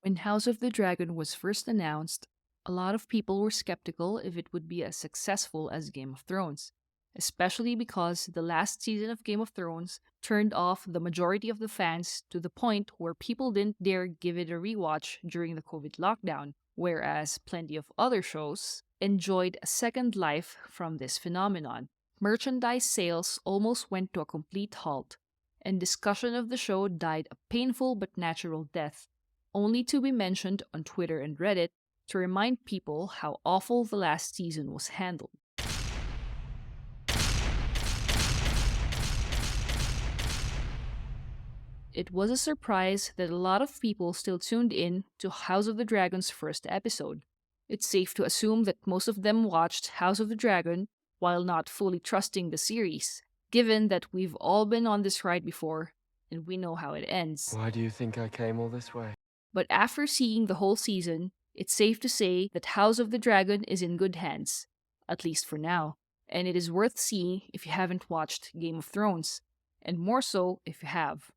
When House of the Dragon was first announced, a lot of people were skeptical if it would be as successful as Game of Thrones, especially because the last season of Game of Thrones turned off the majority of the fans to the point where people didn't dare give it a rewatch during the COVID lockdown, whereas plenty of other shows enjoyed a second life from this phenomenon. Merchandise sales almost went to a complete halt, and discussion of the show died a painful but natural death, only to be mentioned on Twitter and Reddit to remind people how awful the last season was handled. It was a surprise that a lot of people still tuned in to House of the Dragon's first episode. It's safe to assume that most of them watched House of the Dragon while not fully trusting the series, given that we've all been on this ride before and we know how it ends. Why do you think I came all this way? But after seeing the whole season, it's safe to say that House of the Dragon is in good hands, at least for now, and it is worth seeing if you haven't watched Game of Thrones, and more so if you have.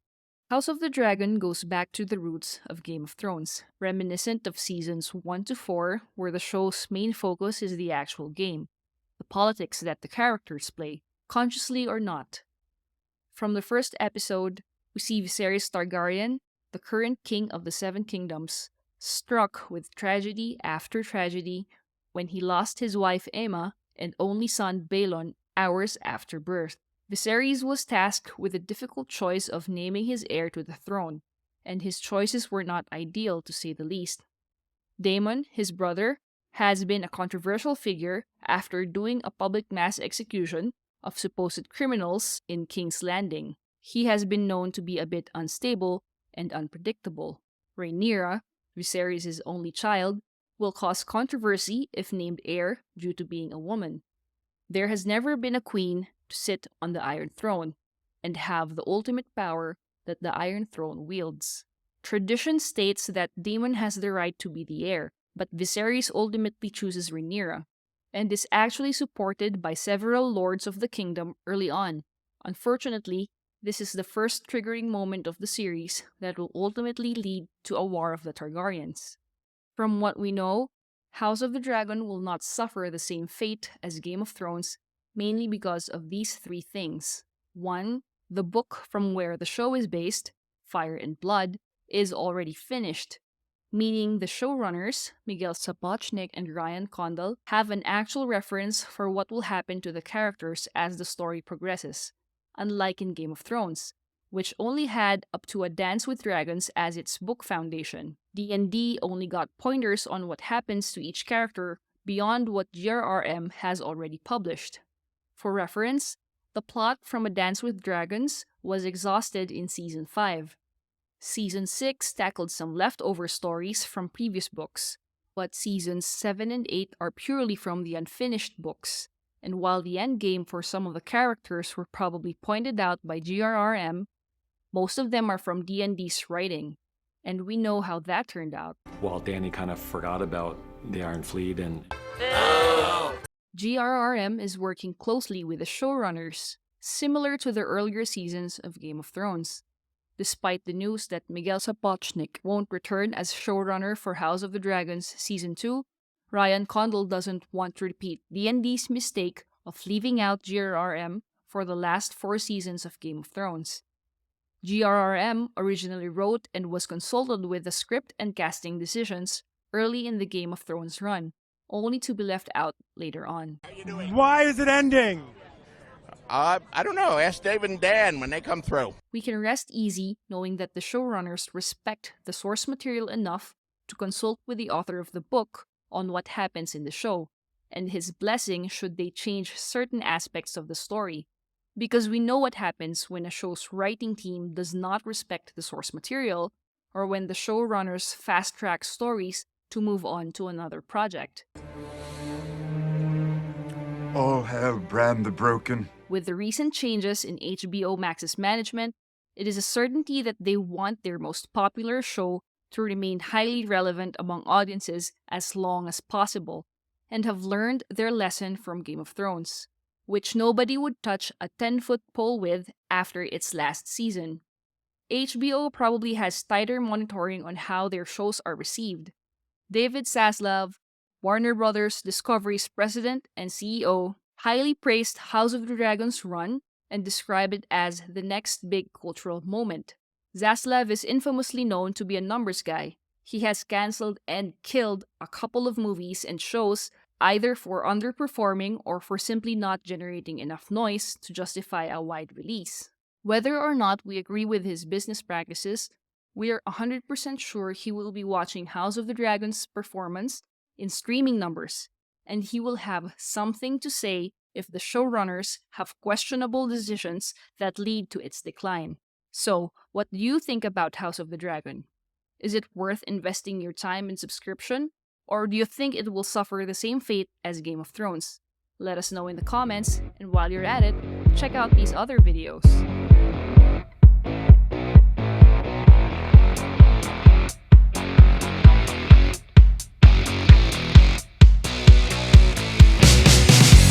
House of the Dragon goes back to the roots of Game of Thrones, reminiscent of seasons 1 to 4, where the show's main focus is the actual game, the politics that the characters play, consciously or not. From the first episode, we see Viserys Targaryen, the current king of the Seven Kingdoms, struck with tragedy after tragedy when he lost his wife Aemma and only son Balon hours after birth. Viserys was tasked with the difficult choice of naming his heir to the throne, and his choices were not ideal to say the least. Daemon, his brother, has been a controversial figure after doing a public mass execution of supposed criminals in King's Landing. He has been known to be a bit unstable and unpredictable. Rhaenyra, Viserys' only child, will cause controversy if named heir due to being a woman. There has never been a queen to sit on the Iron Throne and have the ultimate power that the Iron Throne wields. Tradition states that Daemon has the right to be the heir, but Viserys ultimately chooses Rhaenyra, and is actually supported by several lords of the kingdom early on. Unfortunately, this is the first triggering moment of the series that will ultimately lead to a war of the Targaryens. From what we know, House of the Dragon will not suffer the same fate as Game of Thrones, mainly because of these three things. 1. The book from where the show is based, Fire and Blood, is already finished, meaning the showrunners, Miguel Sapochnik and Ryan Condal, have an actual reference for what will happen to the characters as the story progresses, unlike in Game of Thrones, which only had up to A Dance with Dragons as its book foundation. D&D only got pointers on what happens to each character beyond what GRRM has already published. For reference, the plot from A Dance with Dragons was exhausted in Season 5. Season 6 tackled some leftover stories from previous books, but Seasons 7 and 8 are purely from the unfinished books, and while the endgame for some of the characters were probably pointed out by GRRM, most of them are from D&D's writing, and we know how that turned out. Well, Danny kind of forgot about the Iron Fleet and... GRRM is working closely with the showrunners, similar to the earlier seasons of Game of Thrones. Despite the news that Miguel Sapochnik won't return as showrunner for House of the Dragons Season 2, Ryan Condal doesn't want to repeat D&D's mistake of leaving out GRRM for the last 4 seasons of Game of Thrones. GRRM originally wrote and was consulted with the script and casting decisions early in the Game of Thrones run, only to be left out later on. Why is it ending? I don't know. Ask David and Dan when they come through. We can rest easy knowing that the showrunners respect the source material enough to consult with the author of the book on what happens in the show, and his blessing should they change certain aspects of the story. Because we know what happens when a show's writing team does not respect the source material, or when the showrunners fast-track stories to move on to another project. All hail Bran the Broken. With the recent changes in HBO Max's management, it is a certainty that they want their most popular show to remain highly relevant among audiences as long as possible, and have learned their lesson from Game of Thrones, which nobody would touch a 10-foot pole with after its last season. HBO probably has tighter monitoring on how their shows are received. David Zaslav, Warner Brothers Discovery's president and CEO, highly praised House of the Dragon's run and described it as the next big cultural moment. Zaslav is infamously known to be a numbers guy. He has cancelled and killed a couple of movies and shows either for underperforming or for simply not generating enough noise to justify a wide release. Whether or not we agree with his business practices, we are 100% sure he will be watching House of the Dragon's performance in streaming numbers, and he will have something to say if the showrunners have questionable decisions that lead to its decline. So, what do you think about House of the Dragon? Is it worth investing your time and subscription, or do you think it will suffer the same fate as Game of Thrones? Let us know in the comments, and while you're at it, check out these other videos.